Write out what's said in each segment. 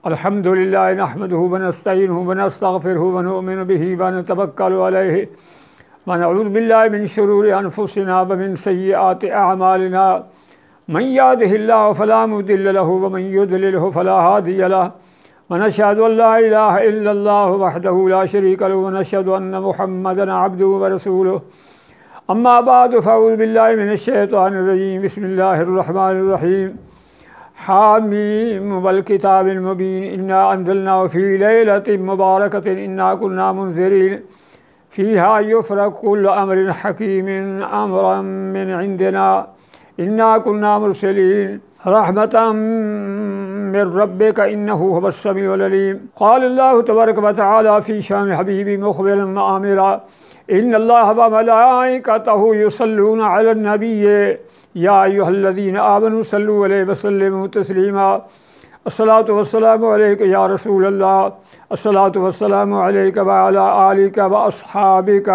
الحمدللہ نحمدہ ونستعینہ ونستغفرہ ونؤمن بہ ونتوکل علیہ ونعوذ باللہ من شرور انفسنا ومن سیئات اعمالنا من یہدہ اللہ فلا مضل لہ ومن یضللہ فلا ہادی لہ ونشہد ان لا الہ الا اللہ وحدہ لا شریک لہ ونشہد ان محمدا عبدہ ورسولہ اما بعد فاعوذ باللہ من الشیطان الرجیم بسم اللہ الرحمن الرحیم حامیم والکتاب المبین انا انزلناہ فی لیلۃ مبارکۃ انا کنا منذرین فیہا یفرق کل امر حکیم امرا من عندنا انا کنا مرسلین رحمتا من ربک انہ هو السمیع العلیم قال اللہ تبارک وتعالی فی شان حبیبی مخبرا وآمرا ان اللہ وملائکتہ یصلون علی النبی یا ایھا الذین آمنوا صلوا علیہ وسلموا تسلیما الصلاۃ والسلام علیک یا رسول اللہ الصلاۃ والسلام علیک وعلی آلک واصحابک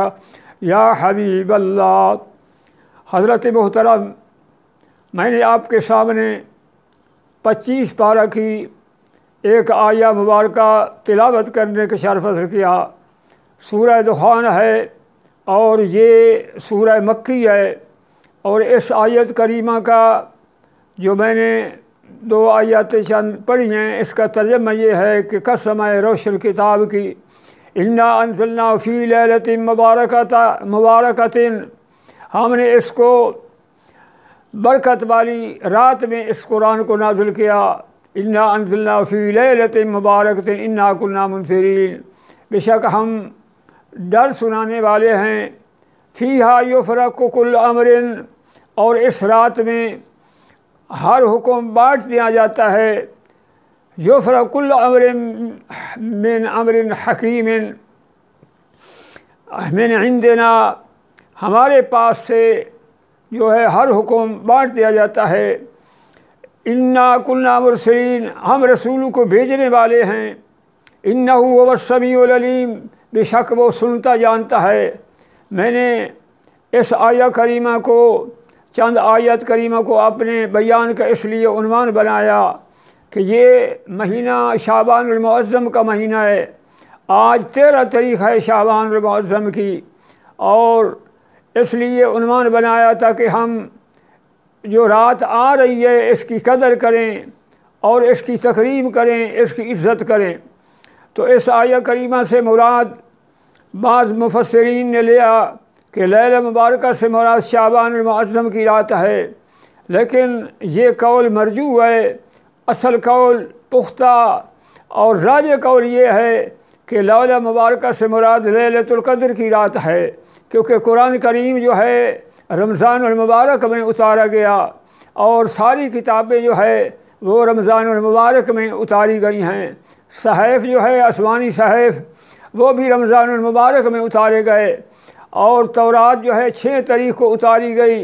یا حبیب اللہ۔ حضرت محترم، میں نے آپ کے سامنے 25 پارہ کی ایک آیہ مبارکہ تلاوت کرنے کا شرف حاصل کیا۔ سورہ دخان ہے اور یہ سورہ مکی ہے، اور اس آیت کریمہ کا جو میں نے 2 آیاتیں چند پڑھی ہیں، اس کا ترجمہ یہ ہے کہ قسم ہے روشن کتاب کی، انا انزلنا فی لیلۃ مبارکۃ، ہم نے اس کو برکت والی رات میں اس قرآن کو نازل کیا۔ انا انزلنا فی لیلۃ مبارکۃ انا کنا منذرین، بے شک ہم ڈر سنانے والے ہیں۔ فیہا یفرق کل امر، اور اس رات میں ہر حکم بانٹ دیا جاتا ہے۔ یفرق کل امر من امر حکیم من عندنا، ہمارے پاس سے جو ہے ہر حکم بانٹ دیا جاتا ہے۔ انا کنا مرسلین، ہم رسولوں کو بھیجنے والے ہیں۔ انہ هو السمیع العلیم، بے شک وہ سنتا جانتا ہے۔ میں نے اس آیہ کریمہ کو، چند آیت کریمہ کو اپنے بیان کا اس لیے عنوان بنایا کہ یہ مہینہ شعبان المعظم کا مہینہ ہے۔ آج 13 تاریخ ہے شعبان المعظم کی، اور اس لیے عنوان بنایا تھا کہ ہم جو رات آ رہی ہے اس کی قدر کریں اور اس کی تکریم کریں، اس کی عزت کریں۔ تو اس آیہ کریمہ سے مراد بعض مفسرین نے لیا کہ لیلہ مبارکہ سے مراد شعبان المعظم کی رات ہے، لیکن یہ قول مرجوح ہے۔ اصل قول، پختہ اور راجح قول یہ ہے کہ لیلہ مبارکہ سے مراد لیلۃ القدر کی رات ہے، کیونکہ قرآن کریم جو ہے رمضان المبارک میں اتارا گیا، اور ساری کتابیں جو ہے وہ رمضان المبارک میں اتاری گئی ہیں۔ صحائف جو ہے آسمانی صحائف وہ بھی رمضان المبارک میں اتارے گئے، اور تورات جو ہے 6 تاریخ کو اتاری گئی،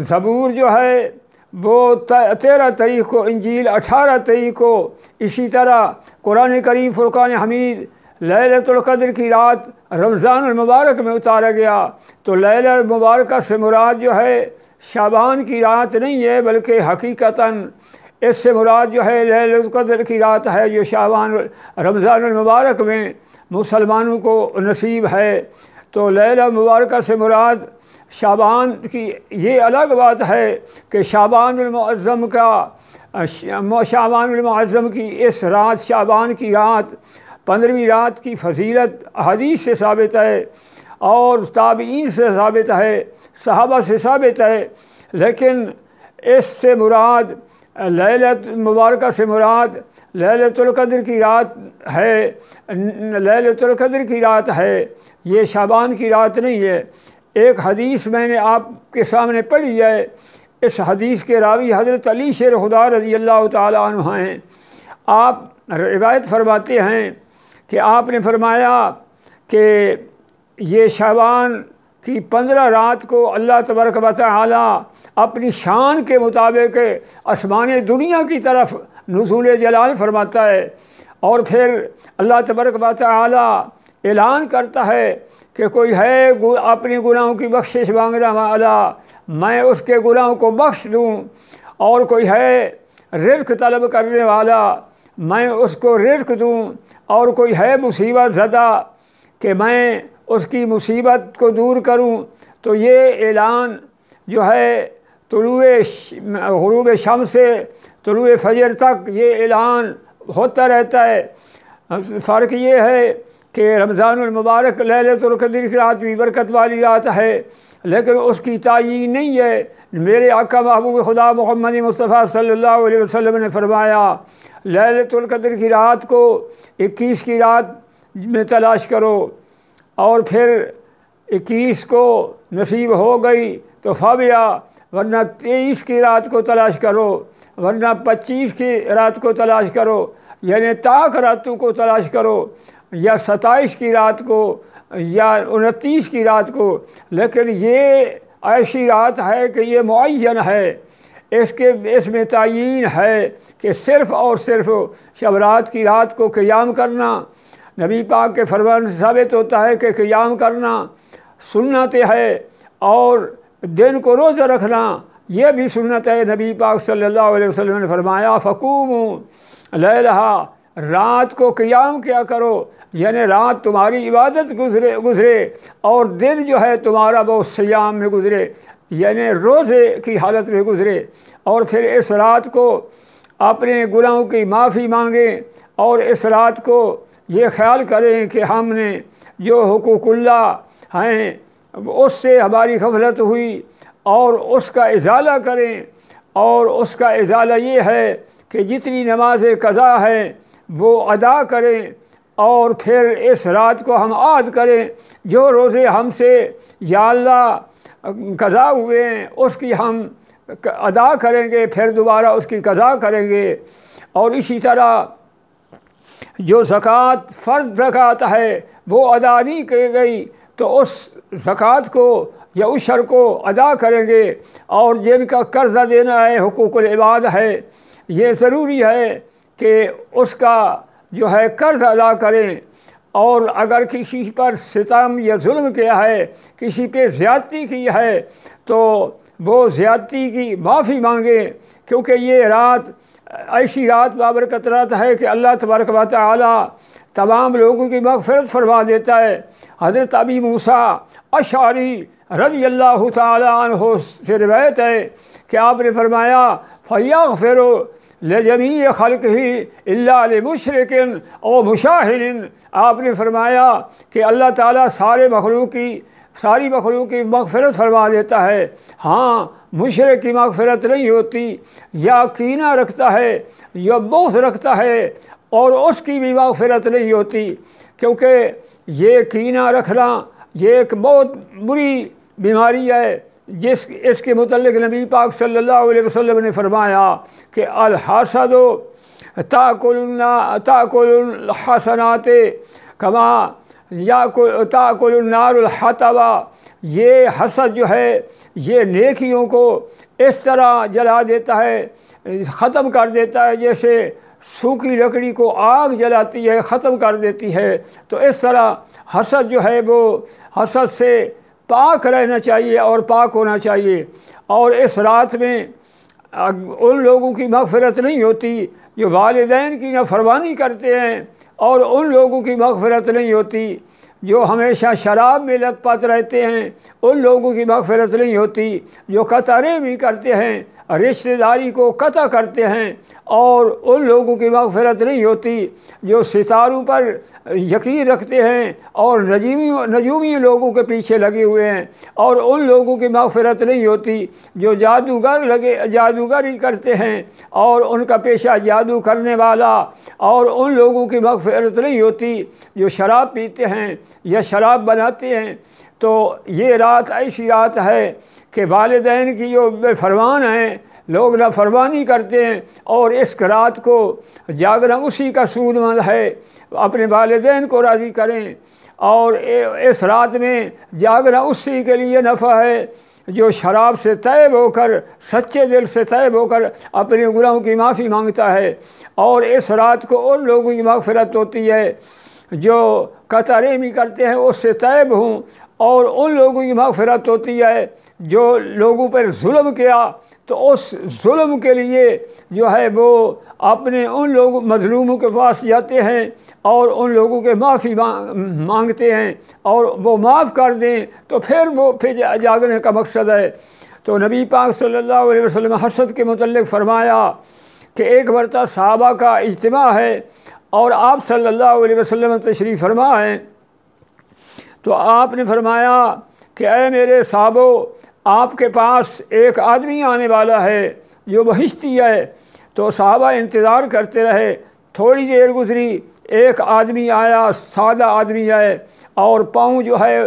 زبور جو ہے وہ 13 تاریخ کو، انجیل 18 تاریخ کو، اسی طرح قرآن کریم فرقان حمید لیلۃ القدر کی رات رمضان المبارک میں اتارا گیا۔ تو لیلہ مبارکہ سے مراد جو ہے شعبان کی رات نہیں ہے، بلکہ حقیقتاً اس سے مراد جو ہے لیلۃ القدر کی رات ہے، جو شعبان رمضان المبارک میں مسلمانوں کو نصیب ہے۔ تو لیلہ مبارکہ سے مراد شعبان کی، یہ الگ بات ہے کہ شعبان المعظم کی اس رات، شعبان کی رات، 15ویں رات کی فضیلت حدیث سے ثابت ہے، اور تابعین سے ثابت ہے، صحابہ سے ثابت ہے، لیکن اس سے مراد لیلۃ مبارکہ سے مراد لیلۃ القدر کی رات ہے، لیلۃ القدر کی رات ہے، یہ شعبان کی رات نہیں ہے۔ ایک حدیث میں نے آپ کے سامنے پڑھی ہے، اس حدیث کے راوی حضرت علی شیر خدا رضی اللہ تعالیٰ عنہ ہیں۔ آپ روایت فرماتے ہیں کہ آپ نے فرمایا کہ یہ شعبان کی 15 رات کو اللہ تبارک و تعالی اپنی شان کے مطابق آسمان دنیا کی طرف نزول جلال فرماتا ہے، اور پھر اللہ تبارک و تعالی اعلان کرتا ہے کہ کوئی ہے اپنے گناہوں کی بخشش مانگنے والا، میں اس کے گناہوں کو بخش دوں، اور کوئی ہے رزق طلب کرنے والا، میں اس کو رزق دوں، اور کوئی ہے مصیبت زدہ کہ میں اس کی مصیبت کو دور کروں۔ تو یہ اعلان جو ہے غروب شمس سے طلوع فجر تک یہ اعلان ہوتا رہتا ہے۔ فرق یہ ہے کہ رمضان المبارک لیلۃ القدر کی رات بھی برکت والی رات ہے، لیکن اس کی تعیین نہیں ہے۔ میرے آقا محبوب خدا محمد مصطفیٰ صلی اللہ علیہ وسلم نے فرمایا لیلۃ القدر کی رات کو 21 کی رات میں تلاش کرو، اور پھر 21 کو نصیب ہو گئی تو فابیا، ورنہ 23 کی رات کو تلاش کرو، ورنہ 25 کی رات کو تلاش کرو، یعنی طاق راتوں کو تلاش کرو، یا 27 کی رات کو، یا 29 کی رات کو۔ لیکن یہ ایسی رات ہے کہ یہ معین ہے، اس میں تعیین ہے کہ صرف اور صرف شب رات کی رات کو قیام کرنا۔ نبی پاک کے فرمان سے ثابت ہوتا ہے کہ قیام کرنا سنت ہے، اور دن کو روزہ رکھنا یہ بھی سنت ہے۔ نبی پاک صلی اللہ علیہ وسلم نے فرمایا فقوموا لیلہا، رات کو قیام کیا کرو، یعنی رات تمہاری عبادت گزرے اور دن جو ہے تمہارا وہ صیام میں گزرے، یعنی روزے کی حالت میں گزرے۔ اور پھر اس رات کو اپنے گناہوں کی معافی مانگیں، اور اس رات کو یہ خیال کریں کہ ہم نے جو حقوق اللہ ہیں اس سے ہماری غفلت ہوئی، اور اس کا ازالہ کریں۔ اور اس کا ازالہ یہ ہے کہ جتنی نمازیں قضا ہیں وہ ادا کریں، اور پھر اس رات کو ہم عاد کریں۔ جو روزے ہم سے یا اللہ قضا ہوئے ہیں اس کی ہم ادا کریں گے، پھر دوبارہ اس کی قضا کریں گے۔ اور اسی طرح جو زکوٰۃ فرض زکوٰۃ ہے وہ ادا نہیں کی گئی تو اس زکوٰۃ کو یا عشر کو ادا کریں گے۔ اور جن کا قرضہ دینا ہے، حقوق العباد ہے، یہ ضروری ہے کہ اس کا جو ہے قرض ادا کریں۔ اور اگر کسی پر ستم یا ظلم کیا ہے، کسی پہ زیادتی کی ہے، تو وہ زیادتی کی معافی مانگیں، کیونکہ یہ رات ایسی رات بابرکت رات ہے کہ اللہ تبارک و تعالی تمام لوگوں کی مغفرت فرما دیتا ہے۔ حضرت ابی موسیٰ اشعری رضی اللہ تعالی عنہ سے روایت ہے کہ آپ نے فرمایا فَيَغْفِرُ لِجَمِيعِ خَلْقِهِ إِلَّا لِمُشْرِكٍ أَوْ مُشَاهِنٍ۔ آپ نے فرمایا کہ اللہ تعالیٰ ساری مخلوق کی مغفرت فرما دیتا ہے، ہاں مشرک کی مغفرت نہیں ہوتی، یا کینہ رکھتا ہے یا بغض رکھتا ہے، اور اس کی بھی مغفرت نہیں ہوتی، کیونکہ یہ کینہ رکھنا یہ ایک بہت بری بیماری ہے۔ اس کے متعلق نبی پاک صلی اللہ علیہ وسلم نے فرمایا کہ الحسد تاکل الحسنات کما تاکل النار الحطب۔ یہ حسد جو ہے یہ نیکیوں کو اس طرح جلا دیتا ہے، ختم کر دیتا ہے، جیسے سوکھی لکڑی کو آگ جلاتی ہے، ختم کر دیتی ہے۔ تو اس طرح حسد جو ہے وہ حسد سے پاک رہنا چاہیے اور پاک ہونا چاہیے۔ اور اس رات میں ان لوگوں کی مغفرت نہیں ہوتی جو والدین کی نافرمانی کرتے ہیں، اور ان لوگوں کی مغفرت نہیں ہوتی جو ہمیشہ شراب میں لت پت رہتے ہیں، ان لوگوں کی مغفرت نہیں ہوتی جو قطع رحمی کرتے ہیں، رشتہ داری کو قطع کرتے ہیں، اور ان لوگوں کی مغفرت نہیں ہوتی جو ستاروں پر یقین رکھتے ہیں اور نجومی لوگوں کے پیچھے لگے ہوئے ہیں، اور ان لوگوں کی مغفرت نہیں ہوتی جو جادوگری کرتے ہیں اور ان کا پیشہ جادو کرنے والا، اور ان لوگوں کی مغفرت نہیں ہوتی جو شراب پیتے ہیں یا شراب بناتے ہیں۔ تو یہ رات ایسی رات ہے کہ والدین کی جو بے فرمان ہیں، لوگ نافرمانی کرتے ہیں، اور اس رات کو جاگنا اسی کا سود مند ہے۔ اپنے والدین کو راضی کریں، اور اس رات میں جاگنا اسی کے لیے نفع ہے جو شراب سے طیب ہو کر، سچے دل سے طیب ہو کر اپنے گناہوں کی معافی مانگتا ہے۔ اور اس رات کو ان لوگوں کی مغفرت ہوتی ہے جو قطع رحمی کرتے ہیں، اس سے طیب ہوں، اور ان لوگوں کی مغفرت ہوتی ہے جو لوگوں پر ظلم کیا تو اس ظلم کے لیے جو ہے وہ اپنے ان لوگ مظلوموں کے پاس جاتے ہیں اور ان لوگوں کے معافی مانگتے ہیں اور وہ معاف کر دیں تو پھر جاگنے کا مقصد ہے۔ تو نبی پاک صلی اللہ علیہ وسلم حسد کے متعلق فرمایا کہ ایک مرتبہ صحابہ کا اجتماع ہے اور آپ صلی اللہ علیہ وسلم تشریف فرما ہیں، تو آپ نے فرمایا کہ اے میرے صحابو، آپ کے پاس ایک آدمی آنے والا ہے جو بہشتی ہے۔ تو صحابہ انتظار کرتے رہے، تھوڑی دیر گزری، ایک آدمی آیا، سادہ آدمی آئے اور پاؤں جو ہے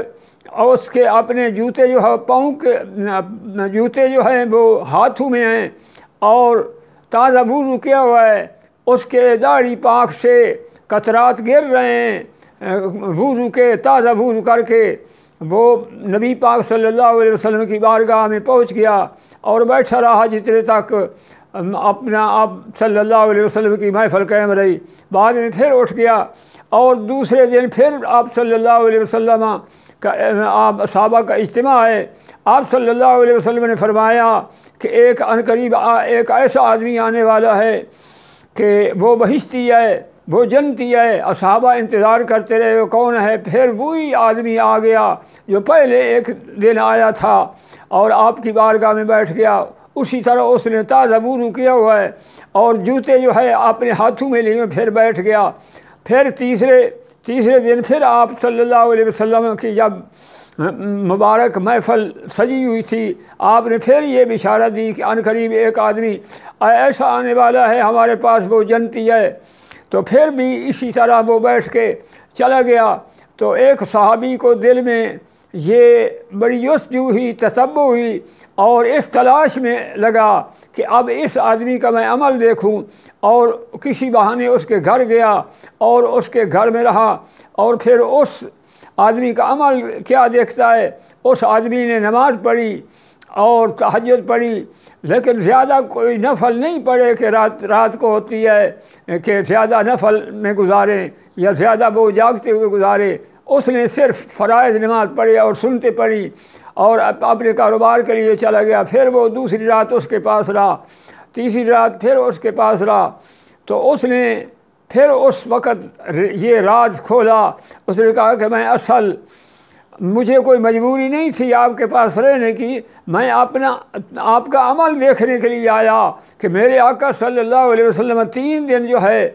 اور اس کے اپنے جوتے جو ہے پاؤں کے جوتے جو ہیں وہ ہاتھوں میں ہیں اور تازہ وضو کیا ہوا ہے، اس کے داڑھی پاک سے قطرات گر رہے ہیں وضو کے، تازہ وضو کر کے وہ نبی پاک صلی اللہ علیہ وسلم کی بارگاہ میں پہنچ گیا اور بیٹھا رہا جتنے تک اپنا آپ صلی اللہ علیہ وسلم کی محفل قائم رہی۔ بعد میں پھر اٹھ گیا اور دوسرے دن پھر آپ صلی اللہ علیہ وسلم کا آپ صحابہ کا اجتماع ہے، آپ صلی اللہ علیہ وسلم نے فرمایا کہ ایک عنقریب ایک ایسا آدمی آنے والا ہے کہ وہ بہشتی ہے، وہ جنتی ہے۔ صحابہ انتظار کرتے رہے وہ کون ہے، پھر وہی آدمی آ گیا جو پہلے ایک دن آیا تھا اور آپ کی بارگاہ میں بیٹھ گیا۔ اسی طرح اس نے تازہ وضو کیا ہوا ہے اور جوتے جو ہے اپنے ہاتھوں میں لیے پھر بیٹھ گیا۔ پھر تیسرے دن پھر آپ صلی اللہ علیہ وسلم کی جب مبارک محفل سجی ہوئی تھی، آپ نے پھر یہ بشارت دی کہ عنقریب ایک آدمی ایسا آنے والا ہے ہمارے پاس، وہ جنتی ہے۔ تو پھر بھی اسی طرح وہ بیٹھ کے چلا گیا۔ تو ایک صحابی کو دل میں یہ بڑی جستجو ہوئی، تتبع ہوئی اور اس تلاش میں لگا کہ اب اس آدمی کا میں عمل دیکھوں، اور کسی بہانے اس کے گھر گیا اور اس کے گھر میں رہا اور پھر اس آدمی کا عمل کیا دیکھتا ہے۔ اس آدمی نے نماز پڑھی اور تہجد پڑھی، لیکن زیادہ کوئی نفل نہیں پڑھے کہ رات کو ہوتی ہے کہ زیادہ نفل میں گزاریں یا زیادہ وہ جاگتے ہوئے گزارے۔ اس نے صرف فرائض نماز پڑھی اور سنتے پڑھی اور اپنے کاروبار کے لیے چلا گیا۔ پھر وہ دوسری رات اس کے پاس رہا، تیسری رات پھر اس کے پاس رہا۔ تو اس نے پھر اس وقت یہ راز کھولا، اس نے کہا کہ میں مجھے کوئی مجبوری نہیں تھی آپ کے پاس رہنے کی، میں آپ کا عمل دیکھنے کے لیے آیا کہ میرے آقا صلی اللہ علیہ وسلم 3 دن جو ہے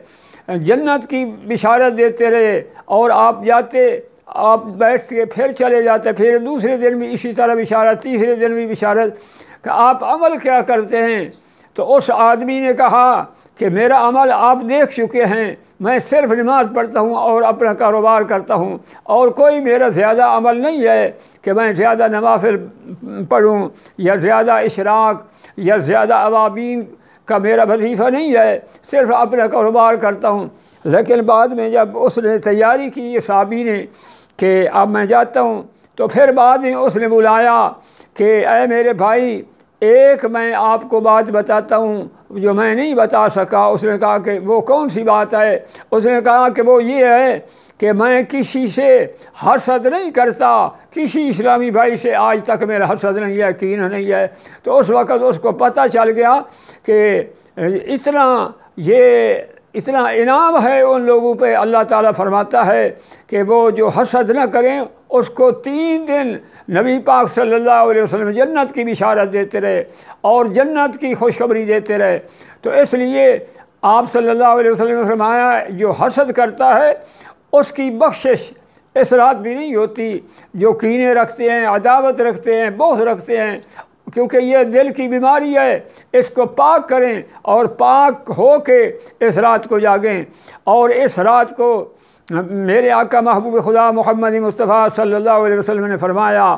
جنت کی بشارت دیتے رہے اور آپ جاتے، آپ بیٹھ کے پھر چلے جاتے، پھر دوسرے دن بھی اسی طرح بشارت، تیسرے دن بھی بشارت کہ آپ عمل کیا کرتے ہیں۔ تو اس آدمی نے کہا کہ میرا عمل آپ دیکھ چکے ہیں، میں صرف نماز پڑھتا ہوں اور اپنا کاروبار کرتا ہوں، اور کوئی میرا زیادہ عمل نہیں ہے کہ میں زیادہ نوافل پڑھوں یا زیادہ اشراق یا زیادہ اوابین کا میرا وظیفہ نہیں ہے، صرف اپنا کاروبار کرتا ہوں۔ لیکن بعد میں جب اس نے تیاری کی یہ صحابی نے کہ اب میں جاتا ہوں، تو پھر بعد میں اس نے بلایا کہ اے میرے بھائی، ایک میں آپ کو بات بتاتا ہوں جو میں نہیں بتا سکا۔ اس نے کہا کہ وہ کون سی بات ہے؟ اس نے کہا کہ وہ یہ ہے کہ میں کسی سے حسد نہیں کرتا، کسی اسلامی بھائی سے آج تک میرا حسد نہیں ہے، کینہ نہیں ہے۔ تو اس وقت اس کو پتہ چل گیا کہ اتنا انعام ہے ان لوگوں پہ۔ اللہ تعالیٰ فرماتا ہے کہ وہ جو حسد نہ کریں اس کو 3 دن نبی پاک صلی اللہ علیہ وسلم جنت کی بشارت دیتے رہے اور جنت کی خوشخبری دیتے رہے۔ تو اس لیے آپ صلی اللہ علیہ وسلم نے فرمایا جو حسد کرتا ہے اس کی بخشش اس رات بھی نہیں ہوتی۔ جو کینے رکھتے ہیں، عداوت رکھتے ہیں، بغض رکھتے ہیں، کیونکہ یہ دل کی بیماری ہے، اس کو پاک کریں اور پاک ہو کے اس رات کو جاگیں۔ اور اس رات کو میرے آقا محبوب خدا محمد مصطفیٰ صلی اللہ علیہ وسلم نے فرمایا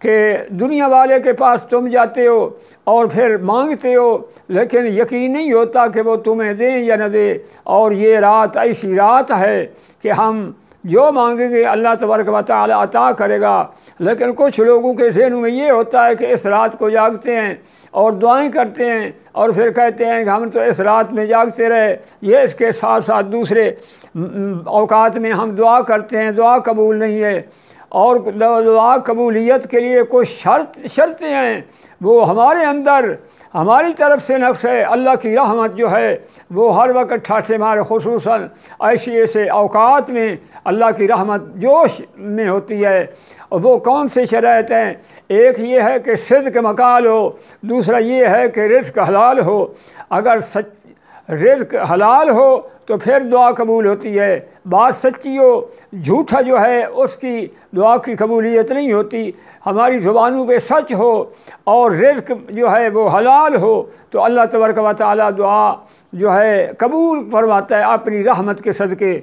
کہ دنیا والے کے پاس تم جاتے ہو اور پھر مانگتے ہو، لیکن یقین نہیں ہوتا کہ وہ تمہیں دیں یا نہ دیں۔ اور یہ رات ایسی رات ہے کہ ہم جو مانگیں گے اللہ تبارک و تعالی عطا کرے گا۔ لیکن کچھ لوگوں کے ذہنوں میں یہ ہوتا ہے کہ اس رات کو جاگتے ہیں اور دعائیں کرتے ہیں اور پھر کہتے ہیں کہ ہم تو اس رات میں جاگتے رہے، یہ اس کے ساتھ ساتھ دوسرے اوقات میں ہم دعا کرتے ہیں، دعا قبول نہیں ہے۔ اور دعا قبولیت کے لیے کوئی شرطیں ہیں، وہ ہمارے اندر ہماری طرف سے نفس ہے۔ اللہ کی رحمت جو ہے وہ ہر وقت ٹھاٹھے مارے، خصوصاً ایسے اوقات میں اللہ کی رحمت جوش میں ہوتی ہے۔ اور وہ کون سے شرائط ہیں؟ ایک یہ ہے کہ صدق مقال ہو، دوسرا یہ ہے کہ رزق حلال ہو۔ اگر رزق حلال ہو تو پھر دعا قبول ہوتی ہے، بات سچی ہو، جھوٹا جو ہے اس کی دعا کی قبولیت نہیں ہوتی۔ ہماری زبانوں پہ سچ ہو اور رزق جو ہے وہ حلال ہو تو اللہ تبارک و تعالیٰ دعا جو ہے قبول فرماتا ہے اپنی رحمت کے صدقے۔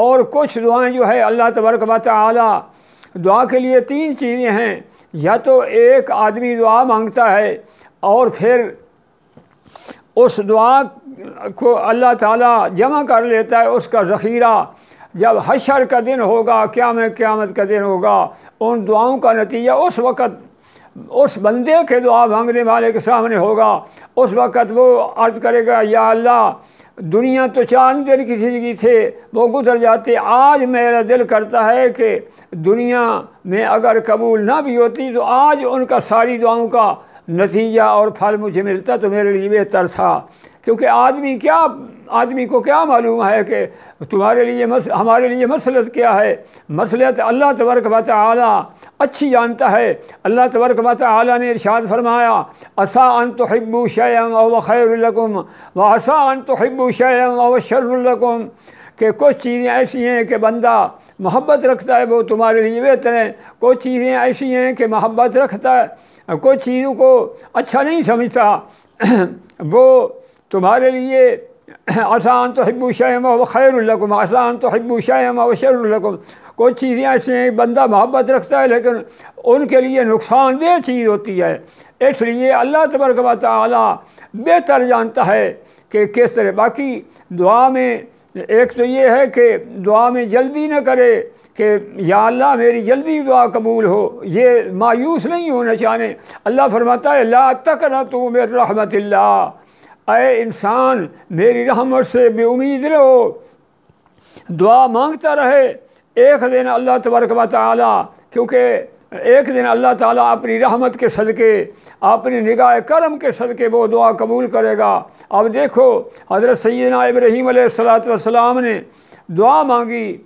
اور کچھ دعائیں جو ہے اللہ تبارک و تعالیٰ، دعا کے لیے 3 چیزیں ہیں، یا تو ایک آدمی دعا مانگتا ہے اور پھر اس دعا کو اللہ تعالیٰ جمع کر لیتا ہے، اس کا ذخیرہ جب حشر کا دن ہوگا، قیامت کا دن ہوگا، ان دعاؤں کا نتیجہ اس وقت اس بندے کے دعا مانگنے والے کے سامنے ہوگا۔ اس وقت وہ عرض کرے گا، یا اللہ دنیا تو 4 دن کی زندگی تھے، وہ گزر جاتے، آج میرا دل کرتا ہے کہ دنیا میں اگر قبول نہ بھی ہوتی تو آج ان کا ساری دعاؤں کا نتیجہ اور پھل مجھے ملتا تو میرے لیے بہتر تھا۔ کیونکہ آدمی کو کیا معلوم ہے کہ تمہارے لیے ہمارے لیے مصلحت کیا ہے؟ مصلحت اللہ تبارک و تعالیٰ اچھی جانتا ہے۔ اللہ تبارک و تعالیٰ نے ارشاد فرمایا، عسیٰ ان تحبوا شیئا وہو خیر لکم وعسیٰ ان تحبوا شیئا وہو شر لکم، کہ کچھ چیزیں ایسی ہیں کہ بندہ محبت رکھتا ہے وہ تمہارے لیے بہتر ہیں، کچھ چیزیں ایسی ہیں کہ محبت رکھتا ہے، کچھ چیزوں کو اچھا نہیں سمجھتا وہ تمہارے لیے عسیٰ ان تحبوا شیئا وہو خیر لکم عسیٰ ان تحبوا شیئا وہو شر لکم، کچھ چیزیں ایسی ہیں بندہ محبت رکھتا ہے لیکن ان کے لیے نقصان دہ چیز ہوتی ہے۔ اس لیے اللہ تبارک و تعالیٰ بہتر جانتا ہے کہ کس طرح۔ باقی دعا میں ایک تو یہ ہے کہ دعا میں جلدی نہ کرے کہ یا اللہ میری جلدی دعا قبول ہو، یہ مایوس نہیں ہونا چاہیے۔ اللہ فرماتا ہے لا تقنطوا من رحمت اللہ، اے انسان میری رحمت سے بے امید رہو، دعا مانگتا رہے۔ ایک دن اللہ تبارک و تعالیٰ، کیونکہ ایک دن اللہ تعالیٰ اپنی رحمت کے صدقے، اپنی نگاہ کرم کے صدقے وہ دعا قبول کرے گا۔ اب دیکھو حضرت سیدنا ابراہیم علیہ السلام نے دعا مانگی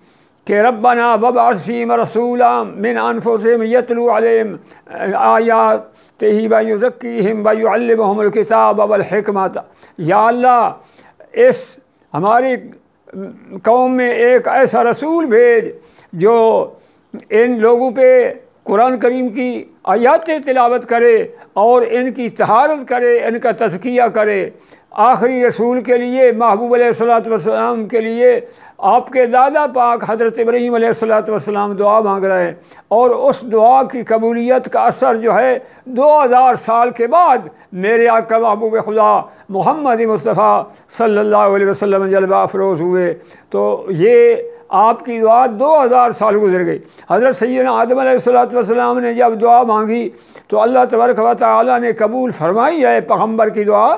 کہ ربنا وابعث فیہم رسولا من انفسہم یتلو علیہم آیاتہ ویزکیہم ویعلمہم الکتاب والحکمۃ، یا اللہ اس ہماری قوم میں ایک ایسا رسول بھیج جو ان لوگوں پہ قرآن کریم کی آیاتیں تلاوت کرے اور ان کی طہارت کرے، ان کا تزکیہ کرے۔ آخری رسول کے لیے محبوب علیہ السلام کے لیے آپ کے دادا پاک حضرت ابراہیم علیہ السلام دعا مانگ رہے ہیں، اور اس دعا کی قبولیت کا اثر جو ہے 2000 سال کے بعد میرے آقا محبوب خدا محمد مصطفیٰ صلی اللہ علیہ وسلم جلوہ افروز ہوئے۔ تو یہ آپ کی دعا 2000 سال گزر گئی۔ حضرت سیدنا آدم علیہ السلام نے جب دعا مانگی تو اللہ تبارک و تعالیٰ نے قبول فرمائی ہے پیغمبر کی دعا،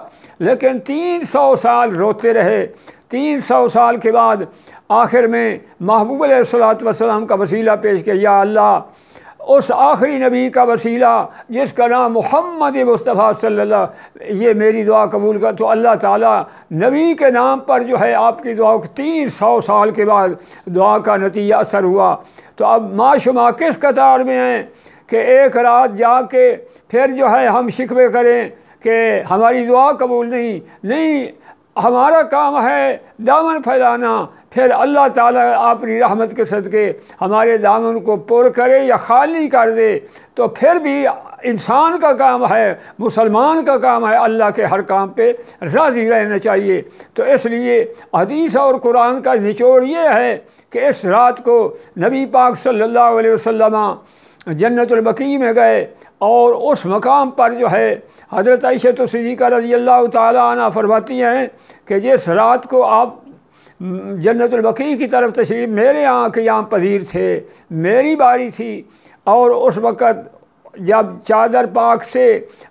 لیکن 300 سال روتے رہے۔ 300 سال کے بعد آخر میں محبوب علیہ السلام کا وسیلہ پیش کیا، یا اللہ اس آخری نبی کا وسیلہ جس کا نام محمد مصطفیٰ صلی اللہ، یہ میری دعا قبول کر۔ تو اللہ تعالیٰ نبی کے نام پر جو ہے آپ کی دعا 300 سال کے بعد دعا کا نتیجہ اثر ہوا۔ تو اب ما شما کس قطار میں ہیں کہ ایک رات جا کے پھر جو ہے ہم شکوے کریں کہ ہماری دعا قبول نہیں، ہمارا کام ہے دامن پھیلانا، پھر اللہ تعالیٰ اپنی رحمت کے صدقے ہمارے دامن کو پر کرے یا خالی کر دے، تو پھر بھی انسان کا کام ہے، مسلمان کا کام ہے اللہ کے ہر کام پہ راضی رہنا چاہیے۔ تو اس لیے حدیث اور قرآن کا نچوڑ یہ ہے کہ اس رات کو نبی پاک صلی اللہ علیہ وسلم جنت البقیع میں گئے، اور اس مقام پر جو ہے حضرت عائشہ صدیقہ رضی اللہ تعالیٰ عنہ فرماتی ہیں کہ جس رات کو آپ جنت البقیع کی طرف تشریف، میرے یہاں کے یہاں پذیر تھے، میری باری تھی، اور اس وقت جب چادر پاک سے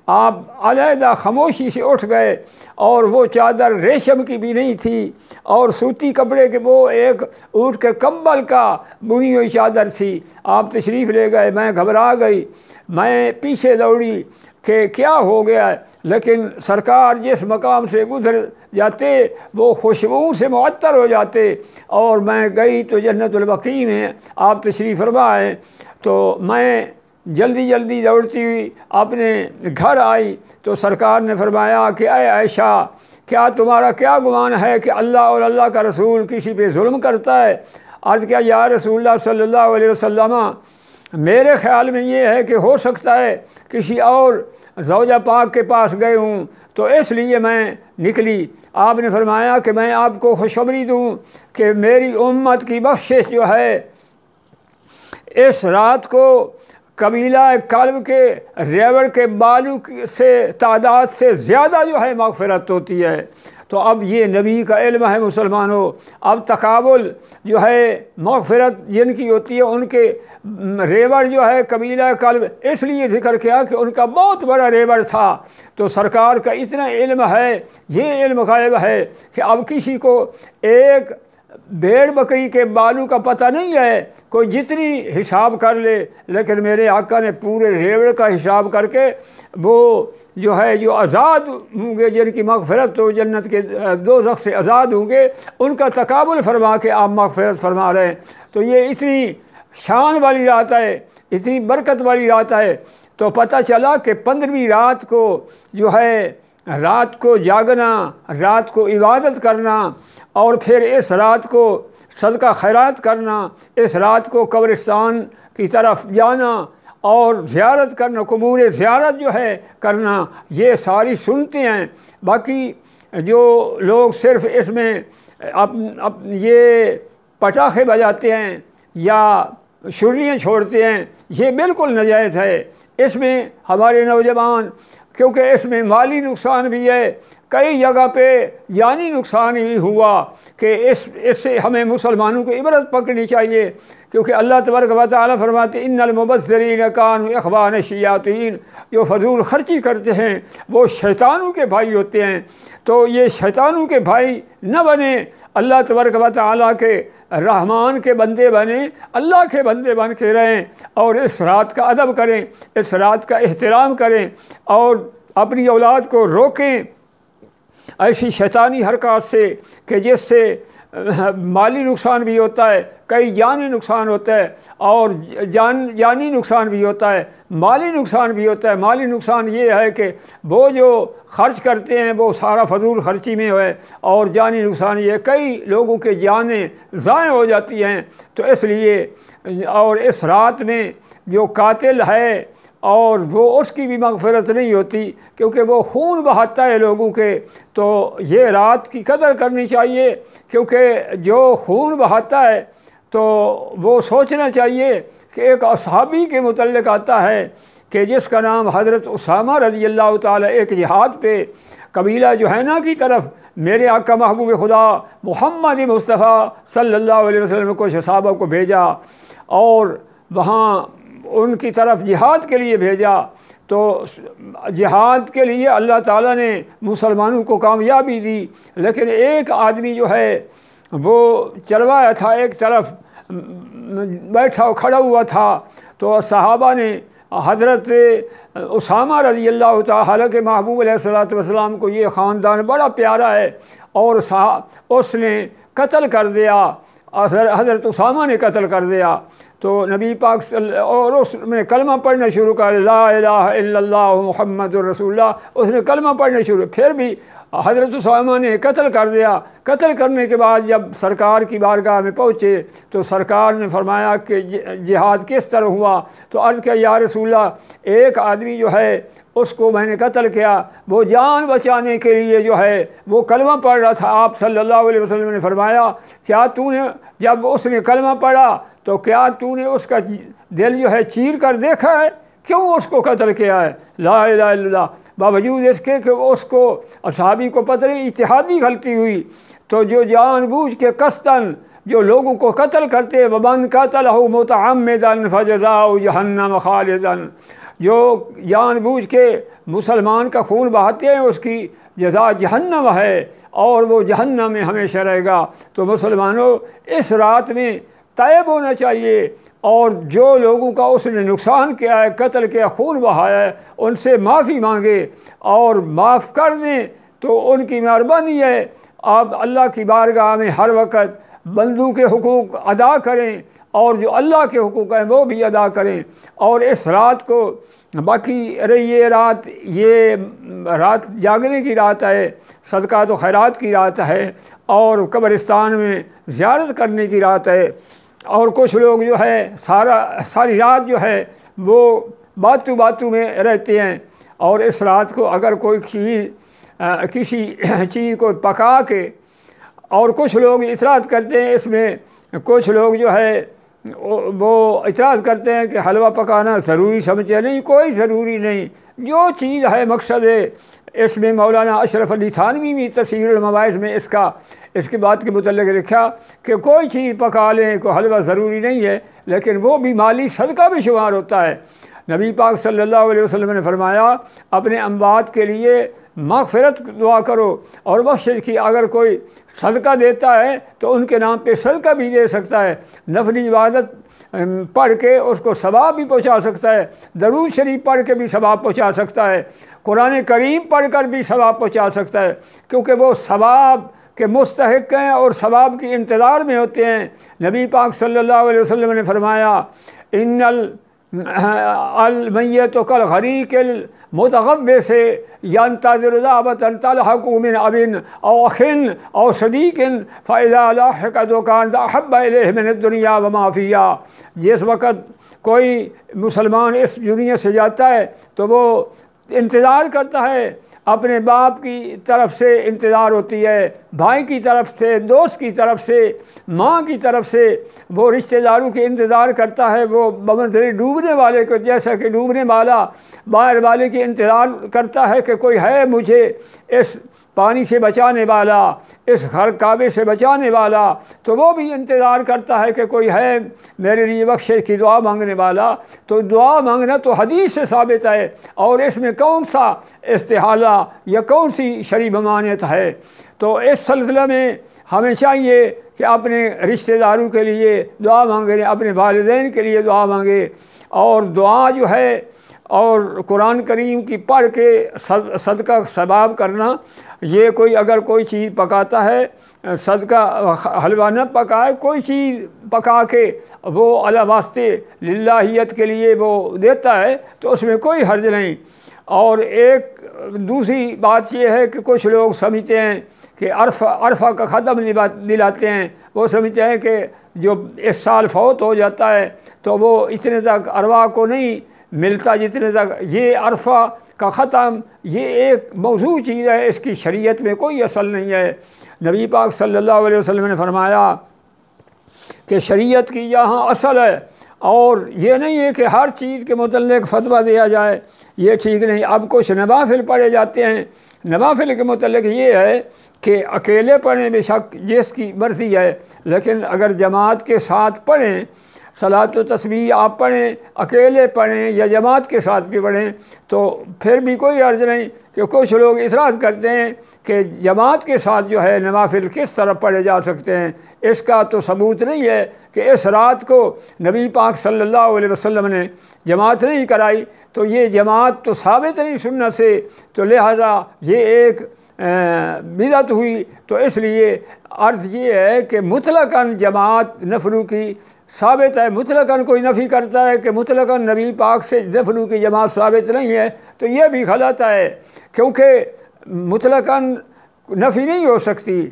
آپ علیحدہ خاموشی سے اٹھ گئے، اور وہ چادر ریشم کی بھی نہیں تھی اور سوتی کپڑے کے، وہ ایک اونٹ کے کمبل کا بنی ہوئی چادر تھی، آپ تشریف لے گئے۔ میں گھبرا گئی، میں پیچھے دوڑی کہ کیا ہو گیا ہے، لیکن سرکار جس مقام سے گزر جاتے وہ خوشبو سے معطر ہو جاتے، اور میں گئی تو جنت البقیع میں آپ تشریف فرما ہے۔ تو میں جلدی جلدی دوڑتی ہوئی اپنے گھر آئی تو سرکار نے فرمایا کہ اے عائشہ، کیا تمہارا کیا گمان ہے کہ اللہ اور اللہ کا رسول کسی پہ ظلم کرتا ہے؟ عرض کیا یا رسول اللہ صلی اللہ علیہ وسلم، میرے خیال میں یہ ہے کہ ہو سکتا ہے کسی اور زوجہ پاک کے پاس گئے ہوں، تو اس لیے میں نکلی۔ آپ نے فرمایا کہ میں آپ کو خوشخبری دوں کہ میری امت کی بخشش جو ہے اس رات کو قبیلہ کلب کے ریوڑ کے بالو سے تعداد سے زیادہ جو ہے مغفرت ہوتی ہے۔ تو اب یہ نبی کا علم ہے مسلمانوں، اب تقابل جو ہے مغفرت جن کی ہوتی ہے، ان کے ریوڑ جو ہے قبیلہ کلب، اس لیے ذکر کیا کہ ان کا بہت بڑا ریوڑ تھا۔ تو سرکار کا اتنا علم ہے، یہ علم غائب ہے کہ اب کسی کو ایک بھیڑ بکری کے بالو کا پتہ نہیں ہے، کوئی جتنی حساب کر لے، لیکن میرے آقا نے پورے ریوڑ کا حساب کر کے وہ جو ہے جو آزاد ہوں گے، جن کی مغفرت تو جنت کے دوزخ سے آزاد ہوں گے، ان کا تقابل فرما کے آپ مغفرت فرما رہے ہیں۔ تو یہ اتنی شان والی رات ہے، اتنی برکت والی رات ہے۔ تو پتہ چلا کہ 15ویں رات کو جو ہے رات کو جاگنا، رات کو عبادت کرنا، اور پھر اس رات کو صدقہ خیرات کرنا، اس رات کو قبرستان کی طرف جانا اور زیارت کرنا، قبور زیارت جو ہے کرنا، یہ ساری سنتے ہیں۔ باقی جو لوگ صرف اس میں یہ پٹاخے بجاتے ہیں یا شرلیاں چھوڑتے ہیں، یہ بالکل ناجائز ہے۔ اس میں ہمارے نوجوان، کیونکہ اس میں مالی نقصان بھی ہے، کئی جگہ پہ جانی نقصان بھی ہوا، کہ اس سے ہمیں مسلمانوں کو عبرت پکڑنی چاہیے، کیونکہ اللہ تبارک و تعالیٰ فرماتے ان المبذرین کانوا اخوان الشیاطین، جو فضول خرچی کرتے ہیں وہ شیطانوں کے بھائی ہوتے ہیں۔ تو یہ شیطانوں کے بھائی نہ بنے، اللہ تبارک و تعالیٰ کے رحمان کے بندے بنیں، اللہ کے بندے بن کے رہیں، اور اس رات کا ادب کریں، اس رات کا احترام کریں، اور اپنی اولاد کو روکیں ایسی شیطانی حرکات سے کہ جس سے مالی نقصان بھی ہوتا ہے، کئی جانی نقصان ہوتا ہے، اور جانی نقصان بھی ہوتا ہے، مالی نقصان بھی ہوتا ہے۔ مالی نقصان یہ ہے کہ وہ جو خرچ کرتے ہیں وہ سارا فضول خرچی میں ہے، اور جانی نقصان یہ کئی لوگوں کے جانیں ضائع ہو جاتی ہیں۔ تو اس لیے اور اس رات میں جو قاتل ہے اور وہ اس کی بھی مغفرت نہیں ہوتی، کیونکہ وہ خون بہاتا ہے لوگوں کے۔ تو یہ رات کی قدر کرنی چاہیے، کیونکہ جو خون بہاتا ہے تو وہ سوچنا چاہیے کہ ایک صحابی کے متعلق آتا ہے کہ جس کا نام حضرت اسامہ رضی اللہ تعالیٰ، ایک جہاد پہ قبیلہ جوہینہ کی طرف میرے آقا محبوب خدا محمد مصطفیٰ صلی اللہ علیہ وسلم کو صحابہ کو بھیجا، اور وہاں ان کی طرف جہاد کے لیے بھیجا۔ تو جہاد کے لیے اللہ تعالیٰ نے مسلمانوں کو کامیابی دی، لیکن ایک آدمی جو ہے وہ چلوایا تھا، ایک طرف بیٹھا کھڑا ہوا تھا۔ تو صحابہ نے حضرت اسامہ رضی اللہ تعالیٰ کے محبوب علیہ الصلوۃ والسلام کو یہ خاندان بڑا پیارا ہے، اور اس نے قتل کر دیا، حضرت اسامہ نے قتل کر دیا۔ تو نبی پاک اور اس نے کلمہ پڑھنا شروع کر، لا الہ الا اللہ محمد الرسول اللہ، اس نے کلمہ پڑھنا شروع، پھر بھی حضرت اسامہ نے قتل کر دیا۔ قتل کرنے کے بعد جب سرکار کی بارگاہ میں پہنچے تو سرکار نے فرمایا کہ جہاد کس طرح ہوا؟ تو عرض کیا یا رسول اللہ، ایک آدمی جو ہے اس کو میں نے قتل کیا، وہ جان بچانے کے لیے جو ہے وہ کلمہ پڑھ رہا تھا۔ آپ صلی اللہ علیہ وسلم نے فرمایا کیا تو نے جب اس نے کلمہ پڑھا تو کیا تو نے اس کا دل جو ہے چیر کر دیکھا ہے؟ کیوں اس کو قتل کیا ہے؟ لا الہ الا اللہ، باوجود اس کے کہ اس کو صحابی کو پتہ نہیں اتحادی غلطی ہوئی، تو جو جان بوجھ کے قصداً جو لوگوں کو قتل کرتے ومن قتلہ متعمدا فجزاؤ جہنم خالدا، جو جان بوجھ کے مسلمان کا خون بہاتے ہیں اس کی جزا جہنم ہے اور وہ جہنم میں ہمیشہ رہے گا۔ تو مسلمانوں اس رات میں طیب ہونا چاہیے، اور جو لوگوں کا اس نے نقصان کیا ہے، قتل کیا، خون بہایا ہے، ان سے معافی مانگے اور معاف کر دیں تو ان کی مہربانی ہے۔ آپ اللہ کی بارگاہ میں ہر وقت بندوں کے حقوق ادا کریں اور جو اللہ کے حقوق ہیں وہ بھی ادا کریں، اور اس رات کو باقی رہی یہ رات، یہ رات جاگنے کی رات ہے، صدقات و خیرات کی رات ہے، اور قبرستان میں زیارت کرنے کی رات ہے۔ اور کچھ لوگ جو ہے ساری رات جو ہے وہ باتوں میں رہتے ہیں، اور اس رات کو اگر کوئی کسی چیز کو پکا کے، اور کچھ لوگ اعتراض کرتے ہیں، اس میں کچھ لوگ جو ہے وہ اعتراض کرتے ہیں کہ حلوہ پکانا ضروری سمجھتے ہیں۔ نہیں، کوئی ضروری نہیں، جو چیز ہے مقصد ہے۔ اس میں مولانا اشرف علی تھانوی بھی تفسیر المواعظ میں اس کی بات کے متعلق لکھا کہ کوئی چیز پکا لیں، کوئی حلوہ ضروری نہیں ہے، لیکن وہ بھی مالی صدقہ بھی شمار ہوتا ہے۔ نبی پاک صلی اللہ علیہ وسلم نے فرمایا اپنے اموات کے لیے مغفرت دعا کرو اور بخشش کی، اگر کوئی صدقہ دیتا ہے تو ان کے نام پہ صدقہ بھی دے سکتا ہے، نفلی عبادت پڑھ کے اس کو ثواب بھی پہنچا سکتا ہے، درود شریف پڑھ کے بھی ثواب پہنچا سکتا ہے، قرآن کریم پڑھ کر بھی ثواب پہنچا سکتا ہے، کیونکہ وہ ثواب کے مستحق ہیں اور ثواب کی انتظار میں ہوتے ہیں۔ نبی پاک صلی اللہ علیہ وسلم نے فرمایا ان المیت کالغریق المتغوث ينتظر دعوة تلحق من اب او اخ او صدیق فاذا لاحقت كانت احب الیہ من الدنیا وما فیہا۔ جس وقت کوئی مسلمان اس دنیا سے جاتا ہے تو وہ انتظار کرتا ہے، اپنے باپ کی طرف سے انتظار ہوتی ہے، بھائی کی طرف سے، دوست کی طرف سے، ماں کی طرف سے، وہ رشتہ داروں کے انتظار کرتا ہے، وہ بمنزل ڈوبنے والے کو، جیسا کہ ڈوبنے والا باہر والے کی انتظار کرتا ہے کہ کوئی ہے مجھے اس پانی سے بچانے والا، اس کعبے سے بچانے والا، تو وہ بھی انتظار کرتا ہے کہ کوئی ہے میرے لیے بخشش کی دعا مانگنے والا۔ تو دعا مانگنا تو حدیث سے ثابت ہے، اور اس میں کون سا استحالہ یا کون سی شرعی ممانعت ہے؟ تو اس سلسلے میں ہمیں چاہیے کہ اپنے رشتہ داروں کے لیے دعا مانگیں، اپنے والدین کے لیے دعا مانگیں، اور دعا جو ہے اور قرآن کریم کی پڑھ کے صدقہ ثواب کرنا، یہ اگر کوئی چیز پکاتا ہے، صدقہ حلوہ نہ پکائے، کوئی چیز پکا کے وہ اللہ واسطے للہیت کے لیے وہ دیتا ہے تو اس میں کوئی حرج نہیں۔ اور ایک دوسری بات یہ ہے کہ کچھ لوگ سمجھتے ہیں کہ عرفہ کا ختم دلاتے ہیں، وہ سمجھتے ہیں کہ جو اس سال فوت ہو جاتا ہے تو وہ اتنے تک ارواح کو نہیں ملتا جتنے تک۔ یہ عرفہ کا ختم یہ ایک موضوع چیز ہے، اس کی شریعت میں کوئی اصل نہیں ہے۔ نبی پاک صلی اللہ علیہ وسلم نے فرمایا کہ شریعت کی یہاں اصل ہے، اور یہ نہیں ہے کہ ہر چیز کے متعلق فتویٰ دیا جائے، یہ ٹھیک نہیں۔ اب کچھ نوافل پڑھے جاتے ہیں، نوافل کے متعلق یہ ہے کہ اکیلے پڑھیں بے شک جس کی مرضی ہے، لیکن اگر جماعت کے ساتھ پڑھیں، صلاۃ و تسبیح آپ پڑھیں، اکیلے پڑھیں یا جماعت کے ساتھ بھی پڑھیں تو پھر بھی کوئی عرض نہیں۔ کہ کچھ لوگ اعتراض کرتے ہیں کہ جماعت کے ساتھ جو ہے نوافل کس طرح پڑھے جا سکتے ہیں، اس کا تو ثبوت نہیں ہے کہ اس رات کو نبی پاک صلی اللہ علیہ وسلم نے جماعت نہیں کرائی، تو یہ جماعت تو ثابت نہیں سنت سے، تو لہذا یہ ایک بدعت ہوئی۔ تو اس لیے عرض یہ ہے کہ مطلقاً جماعت نفلوں کی ثابت ہے، مطلقاً کوئی نفی کرتا ہے کہ مطلقاً نبی پاک سے نفلوں کی جماعت ثابت نہیں ہے تو یہ بھی غلط ہے، کیونکہ مطلقاً نفی نہیں ہو سکتی۔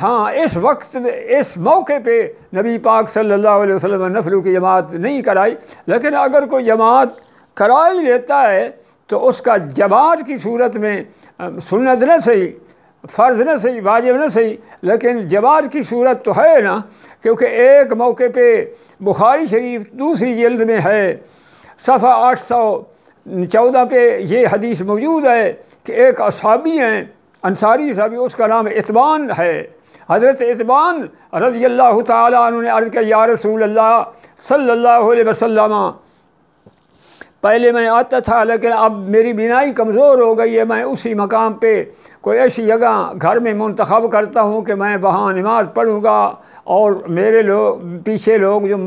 ہاں اس وقت اس موقع پہ نبی پاک صلی اللہ علیہ وسلم نے نفلوں کی جماعت نہیں کرائی، لیکن اگر کوئی جماعت کرا ہی لیتا ہے تو اس کا جماعت کی صورت میں سنت نہ صحیح، فرض نہ صحیح، واجب نہ صحیح، لیکن جماعت کی صورت تو ہے نا، کیونکہ ایک موقع پہ بخاری شریف دوسری جلد میں ہے صفحہ 814 پہ یہ حدیث موجود ہے کہ ایک اصحابی ہیں، انصاری صحابی، اس کا نام اتبان ہے، حضرت اتبان رضی اللہ تعالیٰ عنہ نے عرض کیا یا رسول اللہ صلی اللہ علیہ وسلم پہلے میں آتا تھا لیکن اب میری بینائی کمزور ہو گئی ہے، میں اسی مقام پہ کوئی ایسی جگہ گھر میں منتخب کرتا ہوں کہ میں وہاں نماز پڑھوں گا، اور میرے لوگ پیچھے لوگ جو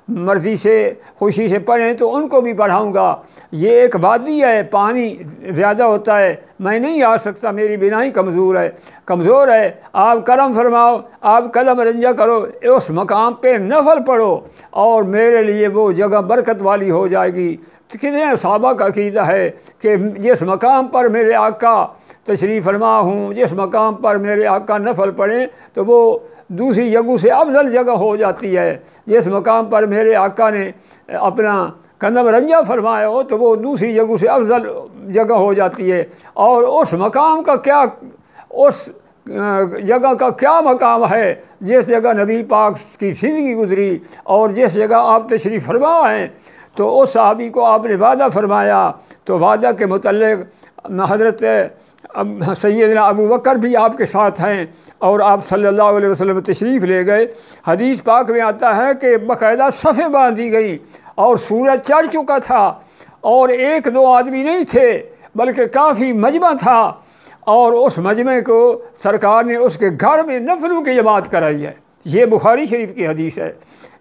مرضی سے خوشی سے پڑھیں تو ان کو بھی پڑھاؤں گا۔ یہ ایک وادی ہے، پانی زیادہ ہوتا ہے، میں نہیں آ سکتا، میری بینائی کمزور ہے، آپ کرم فرماؤ، آپ قدم رنجہ کرو، اس مقام پہ نفل پڑھو اور میرے لیے وہ جگہ برکت والی ہو جائے گی۔ کتنے صحابہ کا عقیدہ ہے کہ جس مقام پر میرے آقا تشریف فرما ہوں، جس مقام پر میرے آقا نفل پڑھیں تو وہ دوسری جگہوں سے افضل جگہ ہو جاتی ہے۔ جس مقام پر میرے آقا نے اپنا قدم رنجہ فرمایا ہو تو وہ دوسری جگہوں سے افضل جگہ ہو جاتی ہے۔ اور اس مقام کا کیا، اس جگہ کا کیا مقام ہے جس جگہ نبی پاک کی زندگی گزری اور جس جگہ آپ تشریف فرما ہیں۔ تو اس صحابی کو آپ نے وعدہ فرمایا، تو وعدہ کے متعلق حضرت سیدنا ابو بکر بھی آپ کے ساتھ ہیں اور آپ صلی اللہ علیہ وسلم تشریف لے گئے۔ حدیث پاک میں آتا ہے کہ باقاعدہ صفیں باندھی گئیں اور سورج چڑھ چکا تھا اور ایک دو آدمی نہیں تھے بلکہ کافی مجمع تھا، اور اس مجمع کو سرکار نے اس کے گھر میں نفلوں کی جماعت کرائی ہے۔ یہ بخاری شریف کی حدیث ہے،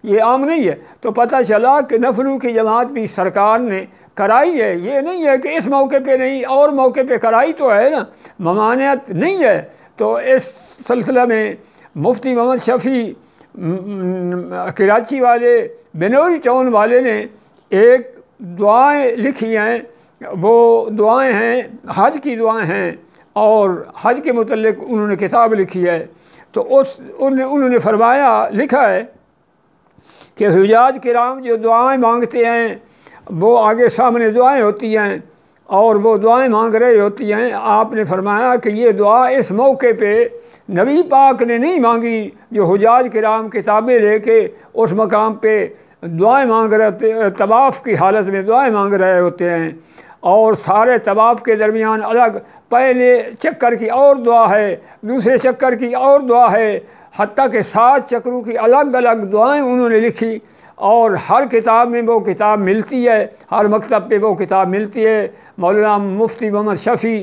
یہ عام نہیں ہے۔ تو پتہ چلا کہ نفلوں کی جماعت بھی سرکار نے کرائی ہے، یہ نہیں ہے کہ اس موقع پہ نہیں اور موقع پہ کرائی تو ہے نا، ممانعت نہیں ہے۔ تو اس سلسلہ میں مفتی محمد شفیع کراچی والے بنوری ٹاؤن والے نے ایک دعائیں لکھی ہیں، وہ دعائیں ہیں حج کی دعائیں ہیں، اور حج کے متعلق انہوں نے کتاب لکھی ہے۔ تو انہوں نے فرمایا، لکھا ہے کہ حجاج کرام جو دعائیں مانگتے ہیں وہ آگے سامنے دعائیں ہوتی ہیں اور وہ دعائیں مانگ رہے ہوتی ہیں۔ آپ نے فرمایا کہ یہ دعا اس موقع پہ نبی پاک نے نہیں مانگی، جو حجاج کرام کتابیں لے کے اس مقام پہ دعائیں مانگ رہے ہوتے، طواف کی حالت میں دعائیں مانگ رہے ہوتے ہیں، اور سارے طواف کے درمیان الگ، پہلے چکر کی اور دعا ہے، دوسرے چکر کی اور دعا ہے، حتیٰ کہ 7 چکروں کی الگ الگ دعائیں انہوں نے لکھی، اور ہر کتاب میں وہ کتاب ملتی ہے، ہر مکتب پہ وہ کتاب ملتی ہے۔ مولانا مفتی محمد شفیع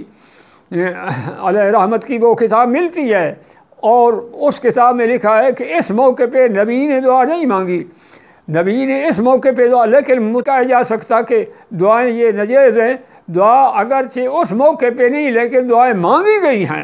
علیہ رحمت کی وہ کتاب ملتی ہے، اور اس کتاب میں لکھا ہے کہ اس موقع پہ نبی نے دعا نہیں مانگی، نبی نے اس موقع پہ دعا، لیکن کہا جا سکتا کہ دعائیں یہ نجائز ہیں۔ دعا اگرچہ اس موقع پہ نہیں لیکن دعائیں مانگی گئی ہیں،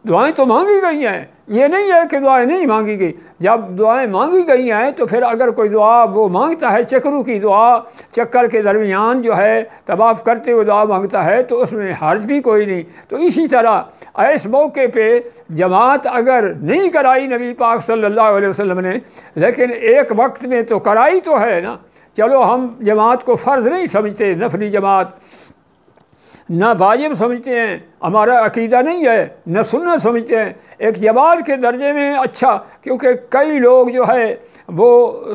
دعائیں تو مانگی گئی ہیں، یہ نہیں ہے کہ دعائیں نہیں مانگی گئی۔ جب دعائیں مانگی گئی ہیں تو پھر اگر کوئی دعا وہ مانگتا ہے، چکروں کی دعا، چکر کے درمیان جو ہے طواف کرتے ہوئے دعا مانگتا ہے تو اس میں حرج بھی کوئی نہیں۔ تو اسی طرح اس موقع پہ جماعت اگر نہیں کرائی نبی پاک صلی اللہ علیہ وسلم نے، لیکن ایک وقت میں تو کرائی تو ہے نا۔ چلو ہم جماعت کو فرض نہیں سمجھتے، نفلی جماعت نہ واجب سمجھتے ہیں، ہمارا عقیدہ نہیں ہے، نہ سنت سمجھتے ہیں، ایک جماعت کے درجے میں اچھا، کیونکہ کئی لوگ جو ہے وہ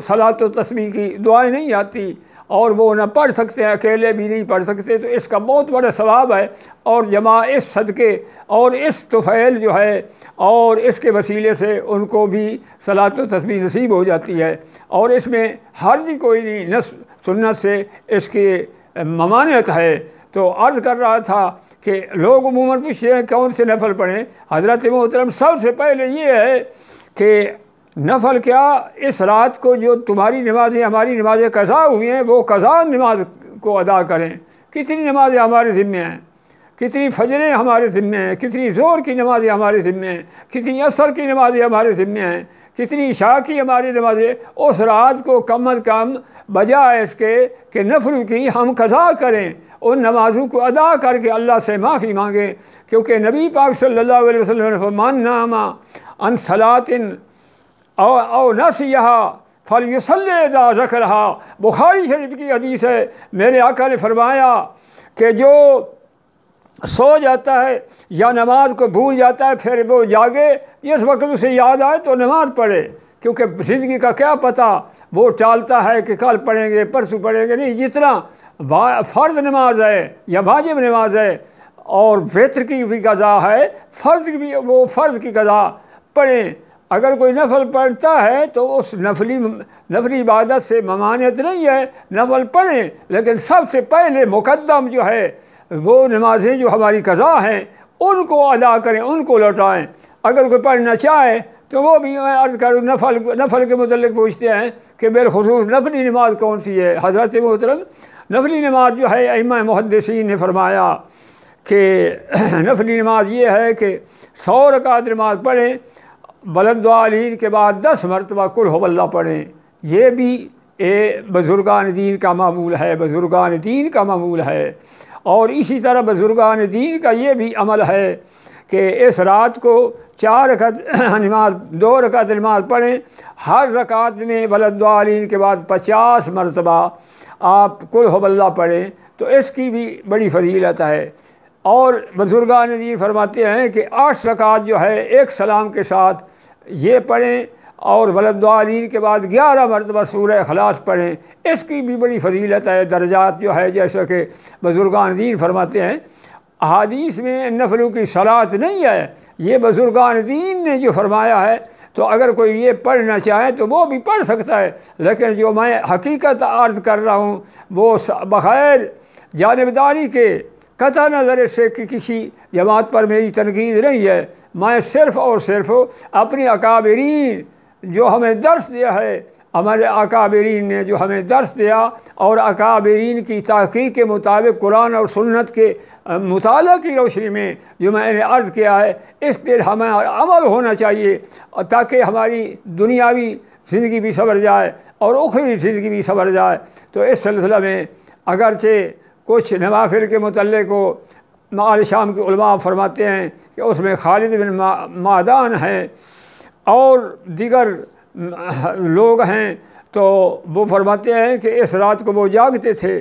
صلاۃ و تسبیح کی دعائیں نہیں آتی اور وہ نہ پڑھ سکتے ہیں، اکیلے بھی نہیں پڑھ سکتے، تو اس کا بہت بڑا ثواب ہے، اور جماعت اس صدقے اور اس طفیل جو ہے اور اس کے وسیلے سے ان کو بھی صلاۃ و تسبیح نصیب ہو جاتی ہے، اور اس میں حرج کوئی نہیں، نہ سنت سے اس کی ممانعت ہے۔ تو عرض کر رہا تھا کہ لوگ عموماً پوچھتے ہیں کون سے نفل پڑھیں۔ حضرت محترم سب سے پہلے یہ ہے کہ نفل کیا، اس رات کو جو تمہاری نمازیں ہماری نمازیں قضا ہوئی ہیں وہ قضا نماز کو ادا کریں۔ کتنی نمازیں ہمارے ذمے ہیں، کتنی فجریں ہمارے ذمے ہیں، کتنی ظہر کی نمازیں ہمارے ذمے ہیں، کتنی عصر کی نمازیں ہمارے ذمے ہیں، کتنی عشاء کی ہماری نمازیں۔ اس رات کو کم از کم بجائے اس کے کہ نفل کی ہم قضا کریں، ان نمازوں کو ادا کر کے اللہ سے معافی مانگیں، کیونکہ نبی پاک صلی اللہ علیہ وسلم نے فرمایا من نام عن صلاۃ او نسیہا فلیصلی اذا ذکرہا، بخاری شریف کی حدیث ہے۔ میرے آقا نے فرمایا کہ جو سو جاتا ہے یا نماز کو بھول جاتا ہے پھر وہ جاگے، اس وقت اسے یاد آئے تو نماز پڑھے، کیونکہ زندگی کا کیا پتہ، وہ ٹالتا ہے کہ کل پڑھیں گے پرسوں پڑھیں گے، نہیں، جتنا فرض نماز ہے یا واجب نماز ہے اور وتر کی بھی قضا ہے، فرض کی بھی وہ فرض کی قضا پڑھیں، اگر کوئی نفل پڑھتا ہے تو اس نفلی عبادت سے ممانعت نہیں ہے، نفل پڑھیں، لیکن سب سے پہلے مقدم جو ہے وہ نمازیں جو ہماری قضا ہیں ان کو ادا کریں، ان کو لوٹائیں۔ اگر کوئی پڑھنا چاہے تو وہ بھی میں عرض کروں، نفل کے متعلق پوچھتے ہیں کہ بالخصوص نفلی نماز کون سی ہے؟ حضرت محترم، نفلی نماز جو ہے ائمہ محدثین نے فرمایا کہ نفلی نماز یہ ہے کہ 100 رکعت نماز پڑھیں، ولدالین کے بعد 10 مرتبہ قل هو اللہ پڑھیں۔ یہ بھی بزرگان دین کا معمول ہے، بزرگان دین کا معمول ہے۔ اور اسی طرح بزرگان دین کا یہ بھی عمل ہے کہ اس رات کو 4 رکعت نماز 2 رکعت نماز پڑھیں، ہر رکعت میں ولدالین کے بعد 50 مرتبہ آپ قل هو اللہ پڑھیں، تو اس کی بھی بڑی فضیلت ہے۔ اور بزرگان دین فرماتے ہیں کہ 8 رکعت جو ہے ایک سلام کے ساتھ یہ پڑھیں، اور ولدالین کے بعد 11 مرتبہ سورہ اخلاص پڑھیں، اس کی بھی بڑی فضیلت ہے۔ درجات جو ہے جیسا کہ بزرگان دین فرماتے ہیں، احادیث میں نفلوں کی صلاۃ نہیں ہے، یہ بزرگان دین نے جو فرمایا ہے، تو اگر کوئی یہ پڑھنا چاہے تو وہ بھی پڑھ سکتا ہے، لیکن جو میں حقیقت عرض کر رہا ہوں وہ بغیر جانبداری کے قطع نظر سے کسی جماعت پر میری تنقید نہیں ہے۔ میں صرف اور صرف اپنی اکابرین جو ہمیں درس دیا ہے، ہمارے اکابرین نے جو ہمیں درس دیا، اور اکابرین کی تحقیق کے مطابق قرآن اور سنت کے مطالعہ کی روشنی میں جو میں نے عرض کیا ہے، اس پر ہمیں عمل ہونا چاہیے، تاکہ ہماری دنیاوی زندگی بھی سنور جائے اور اخروی زندگی بھی سنور جائے۔ تو اس سلسلہ میں اگرچہ کچھ نوافل کے متعلق آل شام کے علماء فرماتے ہیں کہ اس میں خالد بن معدان ہیں اور دیگر لوگ ہیں، تو وہ فرماتے ہیں کہ اس رات کو وہ جاگتے تھے۔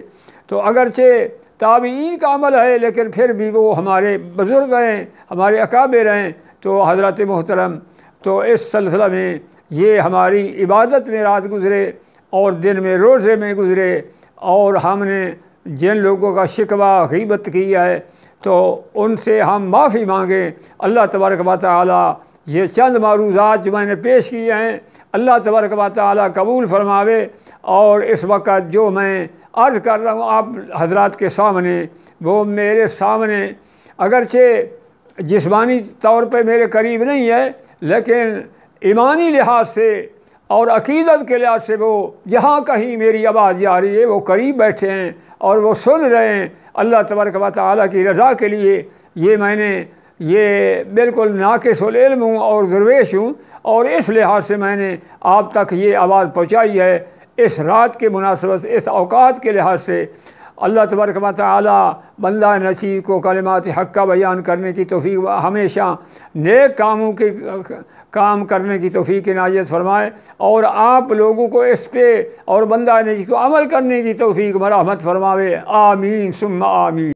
تو اگرچہ تابعین کا عمل ہے، لیکن پھر بھی وہ ہمارے بزرگ ہیں، ہمارے اکابر ہیں، تو حضرت محترم، تو اس سلسلہ میں یہ ہماری عبادت میں رات گزرے اور دن میں روزے میں گزرے، اور ہم نے جن لوگوں کا شکوہ غیبت کی ہے تو ان سے ہم معافی مانگیں۔ اللہ تبارک و تعالی یہ چند معروضات جو میں نے پیش کیے ہیں، اللہ تبارک و تعالی قبول فرماوے، اور اس وقت جو میں عرض کر رہا ہوں آپ حضرات کے سامنے، وہ میرے سامنے اگرچہ جسمانی طور پہ میرے قریب نہیں ہے، لیکن ایمانی لحاظ سے اور عقیدت کے لحاظ سے وہ جہاں کہیں میری آواز جا رہی ہے وہ قریب بیٹھے ہیں اور وہ سن رہے ہیں۔ اللہ تبارک و تعالیٰ کی رضا کے لیے یہ بالکل ناقص العلم ہوں اور درویش ہوں، اور اس لحاظ سے میں نے آپ تک یہ آواز پہنچائی ہے اس رات کے مناسبت، اس اوقات کے لحاظ سے۔ اللہ تبارک و تعالیٰ بندہ نصیب کو کلمات حق کا بیان کرنے کی توفیق، ہمیشہ نیک کاموں کے کام کرنے کی توفیق عنایت فرمائے، اور آپ لوگوں کو اس پہ اور بندہ نصیب کو عمل کرنے کی توفیق مرحمت فرماوے۔ آمین ثم آمین۔